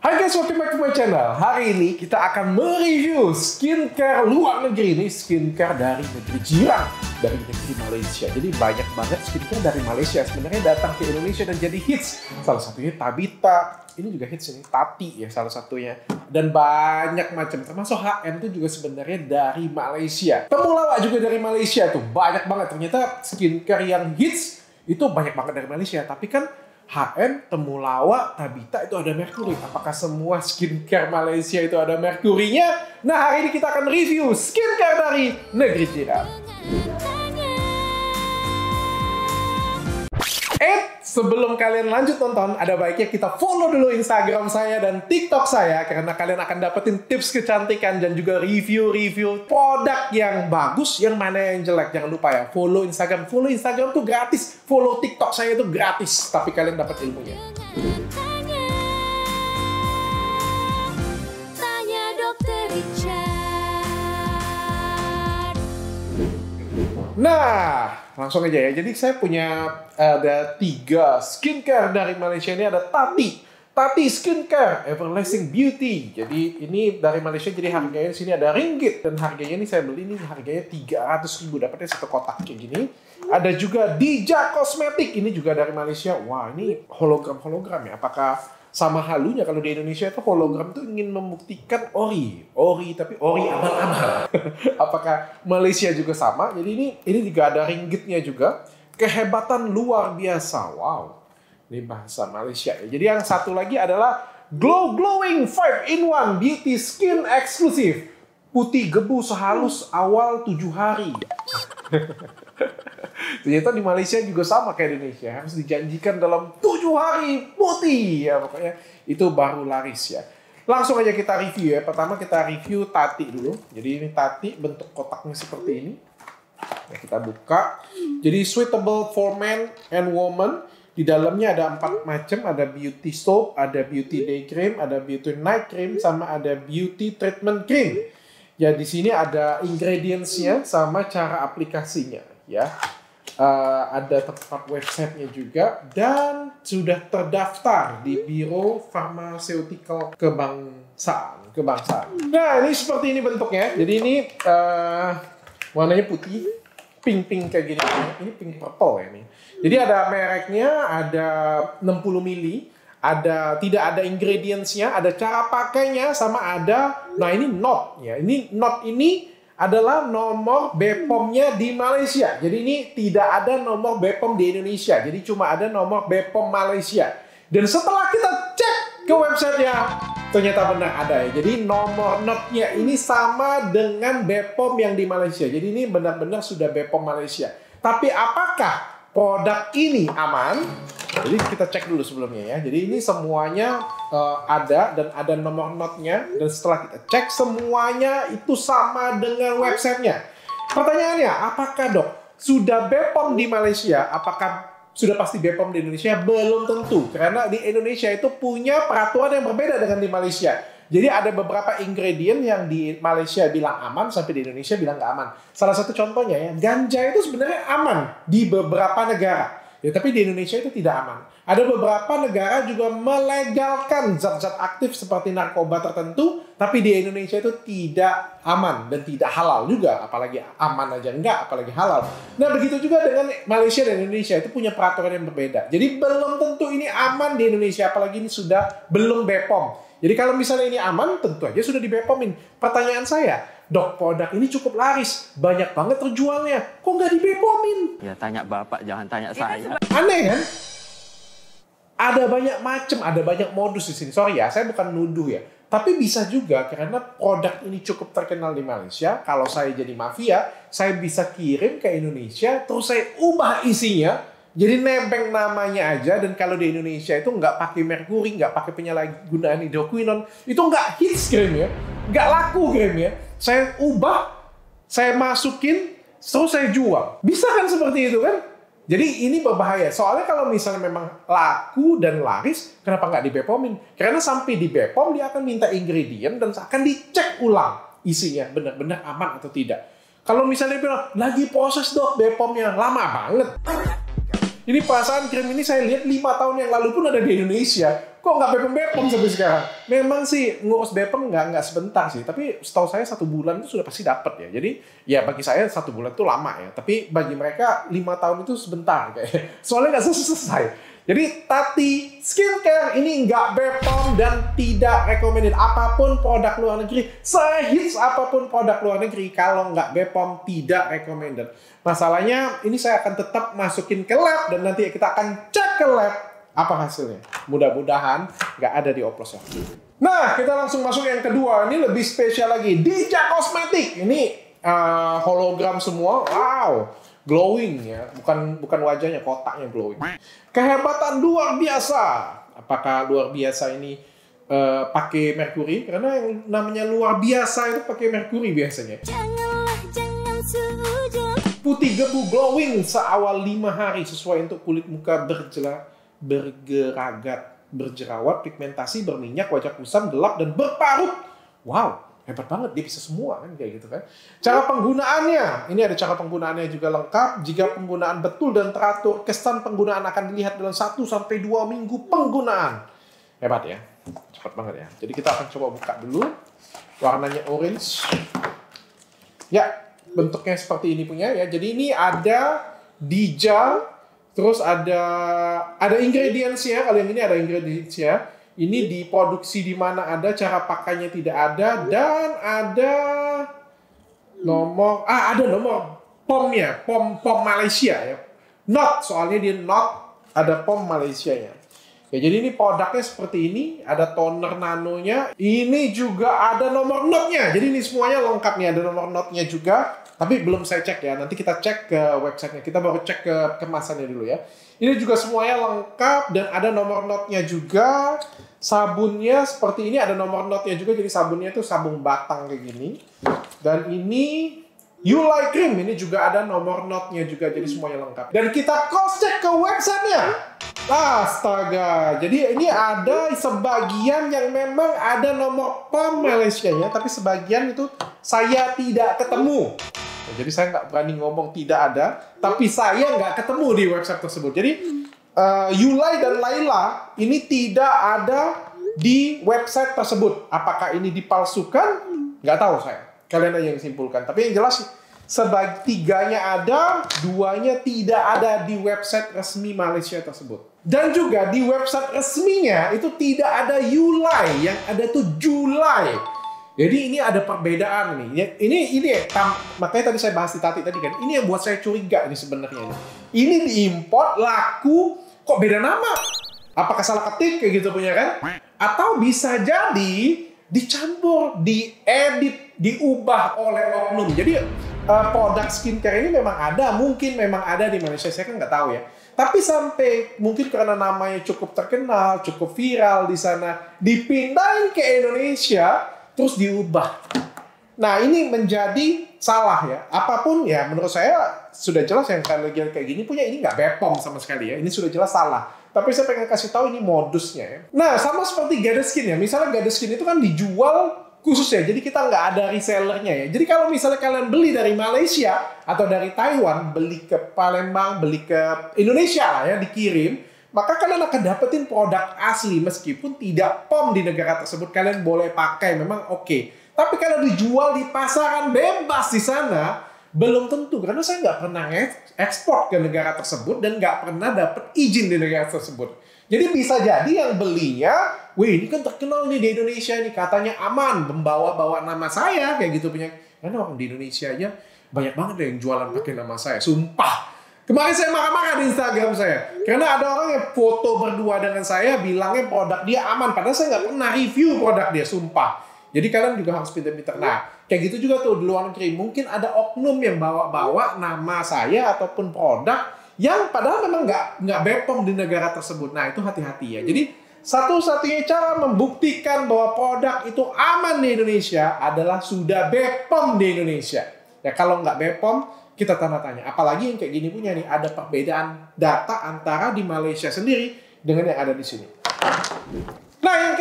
Hai guys, welcome back to my channel. Hari ini kita akan mereview skincare luar negeri. Ini skincare dari negeri jiran, dari negeri Malaysia. Jadi banyak banget skincare dari Malaysia sebenarnya datang ke Indonesia dan jadi hits. Salah satunya Tabita, ini juga hits ini, Tati ya salah satunya. Dan banyak macam, termasuk HM itu juga sebenarnya dari Malaysia. Temulawak juga dari Malaysia tuh, banyak banget. Ternyata skincare yang hits itu banyak banget dari Malaysia. Tapi kan HM, Temulawak, Tabita itu ada merkuri. Apakah semua skincare Malaysia itu ada merkurinya? Nah, hari ini kita akan review skincare dari negeri jiran. Sebelum kalian lanjut nonton, ada baiknya kita follow dulu Instagram saya dan TikTok saya, karena kalian akan dapetin tips kecantikan dan juga review-review produk yang bagus, yang mana yang jelek. Jangan lupa ya, follow Instagram. Follow Instagram tuh gratis, follow TikTok saya itu gratis, tapi kalian dapat ilmunya. Tanya Dokter Richard. Nah, langsung aja ya. Jadi saya punya ada 3 skincare dari Malaysia. Ini ada Tati Skincare Everlasting Beauty. Jadi ini dari Malaysia, jadi harganya di sini ada ringgit, dan harganya ini saya beli ini harganya 300.000, dapatnya 1 kotak kayak gini. Ada juga Dija Cosmetic, ini juga dari Malaysia. Wah, ini hologram ya. Apakah sama halunya kalau di Indonesia itu hologram tuh ingin membuktikan ori tapi ori abal-abal. Apakah Malaysia juga sama? Jadi ini juga ada ringgitnya juga. Kehebatan luar biasa. Wow. Ini bahasa Malaysia ya. Jadi yang satu lagi adalah Glowing 5-in-1 Beauty Skin Eksklusif. Putih gebu sehalus awal 7 hari. Ternyata di Malaysia juga sama kayak Indonesia. Harus dijanjikan dalam 7 hari putih. Ya, pokoknya itu baru laris ya. Langsung aja kita review ya. Pertama kita review Tati dulu. Jadi ini Tati, bentuk kotaknya seperti ini. Nah, kita buka. Jadi suitable for men and women. Di dalamnya ada 4 macam. Ada beauty soap, ada beauty day cream, ada beauty night cream, sama ada beauty treatment cream. Ya, di sini ada ingredients-nya sama cara aplikasinya ya. Ada tempat websitenya juga dan sudah terdaftar di Biro Farmaceutical Kebangsaan. Nah, ini seperti ini bentuknya. Jadi ini warnanya putih, pink kayak gini. Ini pink purple ya nih. Jadi ada mereknya, ada 60 ml, tidak ada ingredients-nya, ada cara pakainya, sama ada, nah ini note ya. Ini note ini adalah nomor BPOM-nya di Malaysia. Jadi ini tidak ada nomor BPOM di Indonesia. Jadi cuma ada nomor BPOM Malaysia. Dan setelah kita cek ke websitenya, ternyata benar ada ya. Jadi nomor note-nya ini sama dengan BPOM yang di Malaysia. Jadi ini benar-benar sudah BPOM Malaysia. Tapi apakah produk ini aman? Jadi kita cek dulu sebelumnya ya. Jadi ini semuanya ada dan ada nomor note-nya. Dan setelah kita cek semuanya itu sama dengan websitenya. Pertanyaannya, apakah dok sudah BPOM di Malaysia? Apakah sudah pasti BPOM di Indonesia? Belum tentu. Karena di Indonesia itu punya peraturan yang berbeda dengan di Malaysia. Jadi ada beberapa ingredient yang di Malaysia bilang aman, sampai di Indonesia bilang nggak aman. Salah satu contohnya ya, ganja itu sebenarnya aman di beberapa negara. Ya, tapi di Indonesia itu tidak aman. Ada beberapa negara juga melegalkan zat-zat aktif seperti narkoba tertentu, tapi di Indonesia itu tidak aman dan tidak halal juga. Apalagi aman aja enggak, apalagi halal. Nah, begitu juga dengan Malaysia dan Indonesia, itu punya peraturan yang berbeda. Jadi belum tentu ini aman di Indonesia, apalagi ini sudah belum BPOM. Jadi kalau misalnya ini aman, tentu aja sudah di BPOM-in. Pertanyaan saya, dok, produk ini cukup laris, banyak banget terjualnya, kok nggak di BPOM-in? Ya tanya bapak, jangan tanya saya. Aneh kan? Ada banyak macam, ada banyak modus di sini. Sorry ya, saya bukan nuduh ya. Tapi bisa juga karena produk ini cukup terkenal di Malaysia. Kalau saya jadi mafia, saya bisa kirim ke Indonesia, terus saya ubah isinya. Jadi nebeng namanya aja, dan kalau di Indonesia itu nggak pakai merkuri, nggak pakai penyalahgunaan hidroquinone, itu nggak hits krimnya, nggak laku krimnya. Saya ubah, saya masukin, terus saya jual. Bisa kan seperti itu kan? Jadi ini berbahaya. Soalnya kalau misalnya memang laku dan laris, kenapa nggak di BPOM-in? Karena sampai di BPOM dia akan minta ingredient dan akan dicek ulang isinya benar-benar aman atau tidak. Kalau misalnya bilang lagi proses dok BPOM-nya lama banget. Ini perasaan krim ini saya lihat 5 tahun yang lalu pun ada di Indonesia. Kok nggak BPOM sampai sekarang? Memang sih ngurus BPOM nggak sebentar sih. Tapi setahu saya 1 bulan itu sudah pasti dapat ya. Jadi ya bagi saya 1 bulan itu lama ya. Tapi bagi mereka 5 tahun itu sebentar kayak. Soalnya nggak selesai. Jadi Tati Skincare ini nggak BPOM dan tidak recommended. Apapun produk luar negeri, sehits apapun produk luar negeri, kalau nggak BPOM tidak recommended. Masalahnya ini saya akan tetap masukin ke lab dan nanti kita akan cek ke lab apa hasilnya. Mudah-mudahan nggak ada di oplos ya. Nah, kita langsung masuk yang kedua. Ini lebih spesial lagi. Dija Cosmetic. Ini hologram semua. Wow. Glowing ya, bukan wajahnya, kotaknya glowing. Kehebatan luar biasa. Apakah luar biasa ini pakai merkuri? Karena yang namanya luar biasa itu pakai merkuri biasanya. Jangan sujud. Putih gebu glowing seawal 5 hari sesuai untuk kulit muka bergeragat, berjerawat, pigmentasi, berminyak, wajah kusam, gelap dan berparut. Wow. Hebat banget, dia bisa semua kan kayak gitu kan. Cara penggunaannya, ini ada cara penggunaannya juga lengkap. Jika penggunaan betul dan teratur, kesan penggunaan akan dilihat dalam 1-2 minggu penggunaan. Hebat ya, cepat banget ya. Jadi kita akan coba buka dulu. Warnanya orange. Ya, bentuknya seperti ini punya ya. Jadi ini ada Dija, terus ada ingredients-nya. Kalau yang ini ada ingredients-nya. Ini diproduksi di mana ada, cara pakainya tidak ada, dan ada nomor POM-nya, POM Malaysia ya. Not, soalnya dia not, ada POM Malaysia ya. Ya, jadi ini produknya seperti ini, ada toner nanonya, ini juga ada nomor note-nya. Jadi ini semuanya lengkap nih, ada nomor note-nya juga. Tapi belum saya cek ya, nanti kita cek ke websitenya. Kita baru cek ke kemasannya dulu ya. Ini juga semuanya lengkap dan ada nomor note-nya juga. Sabunnya seperti ini, ada nomor note-nya juga. Jadi sabunnya itu sabun batang kayak gini. Dan ini Yulai Cream, ini juga ada nomor note-nya juga. Jadi semuanya lengkap. Dan kita cross check ke websitenya. Astaga, jadi ini ada sebagian yang memang ada nomor POM Malaysia-nya, tapi sebagian itu saya tidak ketemu. Jadi saya nggak berani ngomong tidak ada, tapi saya nggak ketemu di website tersebut. Jadi Yulai dan Laila ini tidak ada di website tersebut. Apakah ini dipalsukan? Nggak tahu saya. Kalian aja yang simpulkan. Tapi yang jelas tiganya ada, 2-nya tidak ada di website resmi Malaysia tersebut. Dan juga di website resminya itu tidak ada Yulai, yang ada tuh Julai. Jadi ini ada perbedaan nih. Ini makanya tadi saya bahas di Tati tadi kan. Ini yang buat saya curiga nih sebenarnya. Ini diimport laku kok beda nama? Apakah salah ketik kayak gitu punya kan? Atau bisa jadi dicampur, diedit, diubah oleh oknum. Jadi produk skincare ini memang ada, mungkin memang ada di Malaysia, saya kan nggak tahu ya. Tapi sampai mungkin karena namanya cukup terkenal, cukup viral di sana, dipindahin ke Indonesia, terus diubah. Nah ini menjadi salah ya. Apapun ya menurut saya sudah jelas yang kayak gini punya ini nggak BPOM sama sekali ya. Ini sudah jelas salah. Tapi saya pengen kasih tahu ini modusnya ya. Nah sama seperti Gadeskin ya. Misalnya Gadeskin itu kan dijual khusus ya. Jadi kita nggak ada resellernya ya. Jadi kalau misalnya kalian beli dari Malaysia atau dari Taiwan, beli ke Palembang, beli ke Indonesia lah ya, dikirim, maka kalian akan dapetin produk asli meskipun tidak POM di negara tersebut. Kalian boleh pakai, memang oke. Tapi kalau dijual di pasaran bebas di sana, belum tentu. Karena saya nggak pernah ekspor ke negara tersebut dan nggak pernah dapet izin di negara tersebut. Jadi bisa jadi yang belinya, wih ini kan terkenal nih di Indonesia nih, katanya aman, membawa-bawa nama saya kayak gitu punya. Karena orang di Indonesia aja banyak banget yang jualan pakai nama saya, sumpah. Kemarin saya marah-marah di Instagram saya. Karena ada orang yang foto berdua dengan saya, bilangnya produk dia aman. Padahal saya nggak pernah review produk dia, sumpah. Jadi kalian juga harus pintar-pintar. Nah, kayak gitu juga tuh di luar negeri. Mungkin ada oknum yang bawa-bawa nama saya ataupun produk yang padahal memang nggak BPOM di negara tersebut. Nah, itu hati-hati ya. Jadi, satu-satunya cara membuktikan bahwa produk itu aman di Indonesia adalah sudah BPOM di Indonesia. Ya, kalau nggak BPOM, kita tanda tanya. Apalagi yang kayak gini punya nih, ada perbedaan data antara di Malaysia sendiri dengan yang ada di sini. Nah, yang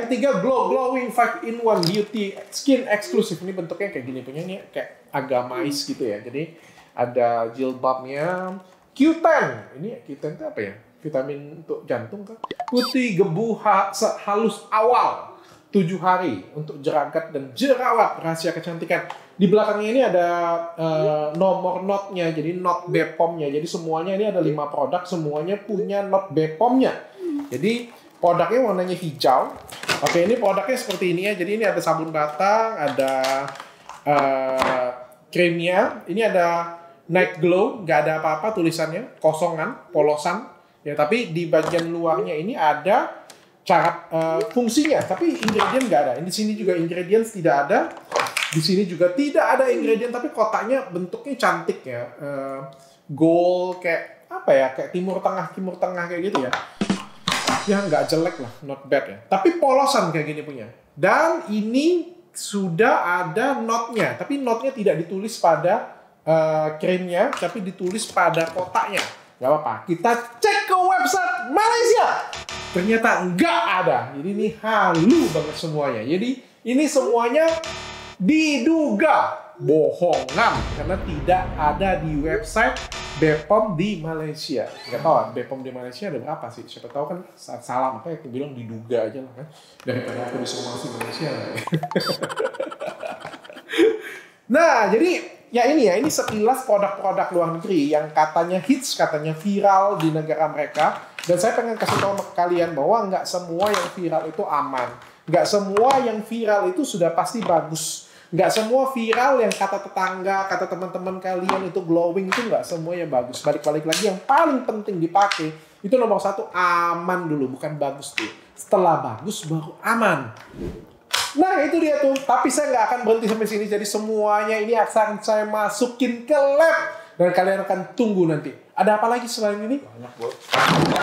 ketiga glowing 5-in-1 beauty skin eksklusif. Ini bentuknya kayak gini punya nih, kayak agak mais gitu ya. Jadi ada jilbabnya, Q10. Ini Q10 itu apa ya? Vitamin untuk jantung kan? Putih gebu halus awal 7 hari untuk jerawat dan jerawat rahasia kecantikan. Di belakangnya ini ada nomor notnya, jadi not BPOM-nya. Jadi semuanya ini ada 5 produk, semuanya punya not BPOM-nya. Jadi produknya warnanya hijau. Oke, ini produknya seperti ini ya. Jadi ini ada sabun batang, ada krimnya. Ini ada Night Glow, nggak ada apa-apa tulisannya, kosongan, polosan. Ya, tapi di bagian luarnya ini ada cara fungsinya, tapi ingredient nggak ada. Di sini juga ingredients tidak ada. Di sini juga tidak ada ingredient, tapi kotaknya bentuknya cantik ya. Gold kayak apa ya? Kayak timur tengah kayak gitu ya. Ya nggak jelek lah, not bad ya. Tapi polosan kayak gini punya. Dan ini sudah ada notnya, tapi notnya tidak ditulis pada krimnya, tapi ditulis pada kotaknya. Gak apa-apa, kita cek ke website Malaysia. Ternyata nggak ada. Jadi ini halu banget semuanya. Jadi ini semuanya diduga bohongan karena tidak ada di website BPOM di Malaysia. Nggak tahu BPOM di Malaysia ada berapa sih? Siapa tahu kan salah, makanya aku bilang diduga aja lah kan. Daripada aku disomasi Malaysia. Nah, jadi ya ini sekilas produk-produk luar negeri yang katanya hits, katanya viral di negara mereka. Dan saya pengen kasih tahu ke kalian bahwa nggak semua yang viral itu aman. Nggak semua yang viral itu sudah pasti bagus. Nggak semua viral yang kata tetangga, kata teman-teman kalian itu glowing itu nggak semuanya bagus. Balik-balik lagi yang paling penting dipakai itu nomor 1 aman dulu, bukan bagus tuh. Setelah bagus baru aman. Nah itu dia tuh, tapi saya nggak akan berhenti sampai sini. Jadi semuanya ini akan saya masukin ke lab dan kalian akan tunggu nanti. Ada apa lagi selain ini? Banyak bos.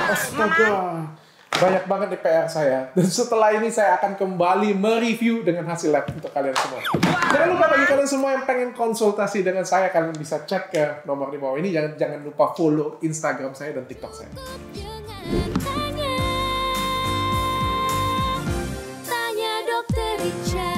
Astaga, banyak banget di PR saya. Dan setelah ini saya akan kembali mereview dengan hasil lab untuk kalian semua. Jangan lupa bagi kalian semua yang pengen konsultasi dengan saya, kalian bisa chat ke nomor di bawah ini. Jangan lupa follow Instagram saya dan TikTok saya. Tanya Dokter Richard.